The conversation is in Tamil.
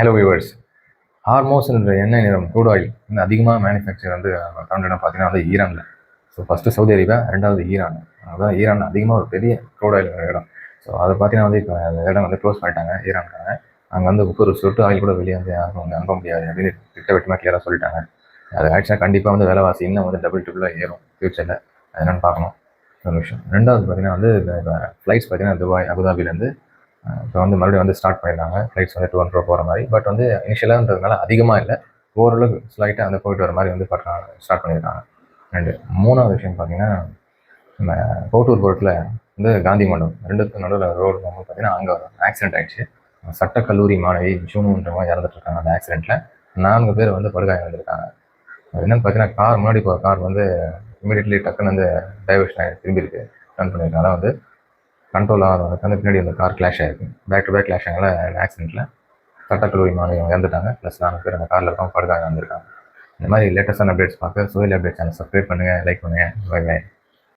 Hello viewers. ஹார்மோஸ்ன்ற எண்ணெய் நிறம் க்ரூட் ஆயில் இன்னும் அதிகமாக மேனுஃபேக்சர் வந்து கவுண்டர்னா பார்த்தீங்கன்னா வந்து ஈரானில். ஸோ ஃபஸ்ட்டு சவுதி அரேபியா, ரெண்டாவது ஈரான். அதான் ஈரான் அதிகமாக ஒரு பெரிய க்ரூட் ஆயில் இடம். ஸோ அதை பார்த்தீங்கன்னா வந்து இப்போ அந்த இடம் வந்து க்ளோஸ் பண்ணிட்டாங்க ஈரான்காரங்க. அங்கே வந்து ஒரு சொட்டு ஆயில் கூட வெளியே வந்து யாரும் வந்து அனுப்ப முடியாது அப்படின்னு திட்டவட்டமாக கிளியராக சொல்லிட்டாங்க. அது ஆக்சுவலாக கண்டிப்பாக வந்து விலைவாசி இன்னும் வந்து டபுள் ட்ரிபிளாக ஏறும் ஃபியூச்சரில். அது என்னென்னு பார்க்கணும் ஒரு விஷயம். ரெண்டாவது பார்த்தீங்கன்னா வந்து இப்போ ஃப்ளைட்ஸ் பார்த்தீங்கன்னா துபாய் அபுதாபிலேருந்து இப்போ வந்து மறுபடியும் வந்து ஸ்டார்ட் பண்ணியிருக்காங்க. ஃப்ளைட்ஸ் வந்து 200 ரூபா போகிற மாதிரி. பட் வந்து இனிஷியலான்றதுனால அதிகமாக இல்லை, ஓரளவுக்கு ஸ்லைட்டாக வந்து போயிட்டு வர மாதிரி வந்து ஸ்டார்ட் பண்ணியிருக்காங்க. ரெண்டு மூணாவது விஷயம் பார்த்தீங்கன்னா, நம்ம கோட்டூர் போர்ட்டில் வந்து காந்தி மண்டபம் ரெண்டுத்துக்கும் நடுவில் ரோடு போகும்போது பார்த்தீங்கன்னா அங்கே ஆக்சிடென்ட் ஆகிடுச்சு. சட்டக்கல்லூரி மாணவி ஜூனுன்ற மாதிரி இறந்துட்டு இருக்காங்க. அந்த ஆக்சிடெண்ட்டில் 4 பேர் வந்து படுகாயம் வந்திருக்காங்க. அது என்னென்னு பார்த்தீங்கன்னா, கார் முன்னாடி போகிற கார் வந்து இமீடியட்லி டக்குன்னு வந்து டைவர்ஷன் ஆகி திரும்பி இருக்கு டர்ன் பண்ணியிருக்காங்க. அதான் வந்து கண்ட்ரோல் ஆகாதவங்களுக்கு வந்து பின்னாடி அந்த கார் கிளாஷ் ஆகிருக்கு. பேக் டு பேக் கிளாஷ் ஆகல ஆக்சிடென்ட்டில் சட்டக்கல்லூரி மாணவி இறந்துட்டாங்க. ப்ளஸ் 4 பேர் அந்த காரில் இருக்கவங்க படுகாயம் வந்திருக்காங்க. இந்த மாதிரி லேட்டஸ்டான அப்டேட்ஸ் பார்க்க சுவைல் அப்டேட் சேனல் சப்ஸ்கிரைப் பண்ணுங்கள், லைக் பண்ணுங்கள். Bye by.